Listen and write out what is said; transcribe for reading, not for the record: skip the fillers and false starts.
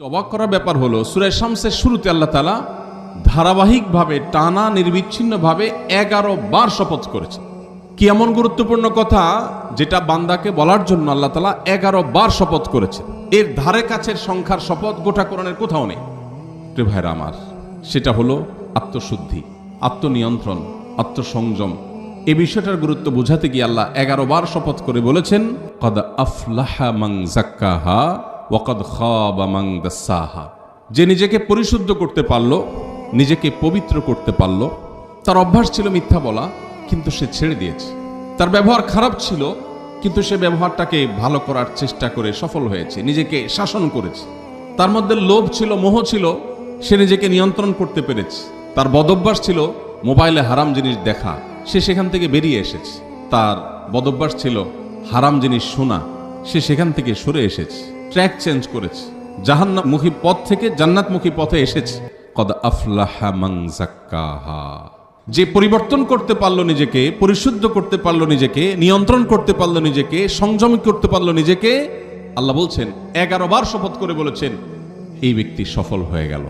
অবাক করার ব্যাপার হলো সূরা শামসের শুরুতে আল্লাহ তাআলা ধারাবাহিকভাবে টানা নির্বিচ্ছিন্নভাবে 11 বার শপথ করেছেন। কি এমন গুরুত্বপূর্ণ কথা যেটা বান্দাকে বলার জন্য আল্লাহ তাআলা 11 বার শপথ করেছেন? এর ধারে কাছের সংখ্যার শপথ গোটা কোরআনের কোথাও নেই। প্রিয় ভাইরা আমার, সেটা হলো আত্মশুদ্ধি, আত্মনিয়ন্ত্রণ, আত্মসংযম। এই বিষয়টার গুরুত্ব বোঝাতে গিয়ে আল্লাহ 11 বার শপথ করে বলেছেন, কদ আফলাহা মান যাক্কাহা ওয়া কদ খাবা মান দাসাহা। যে নিজেকে পরিশুদ্ধ করতে পারলো, নিজেকে পবিত্র করতে পারলো। তার অভ্যাস ছিল মিথ্যা বলা, কিন্তু সে ছেড়ে দিয়েছে। তার ব্যবহার খারাপ ছিল, কিন্তু সে ব্যবহারটাকে ভালো করার চেষ্টা করে সফল হয়েছে, নিজেকে শাসন করেছে। তার মধ্যে লোভ ছিল, মোহ ছিল, সে নিজেকে নিয়ন্ত্রণ করতে পেরেছে। তার বদভ্যাস ছিল মোবাইলে হারাম জিনিস দেখা, সে সেখান থেকে বেরিয়ে এসেছে। তার বদভ্যাস ছিল হারাম জিনিস শোনা, সে সেখান থেকে সরে এসেছে, ট্র্যাক চেঞ্জ করেছে, জাহান্নামমুখী পথ থেকে জান্নাতমুখী পথে এসেছে। কদ আফলাহা মান যাক্কাহা। যে পরিবর্তন করতে পারলো নিজেকে, পরিশুদ্ধ করতে পারলো নিজেকে, নিয়ন্ত্রণ করতে পারলো নিজেকে, সংযম করতে পারলো নিজেকে, আল্লাহ বলছেন 11 বার শপথ করে বলেছেন এই ব্যক্তি সফল হয়ে গেল।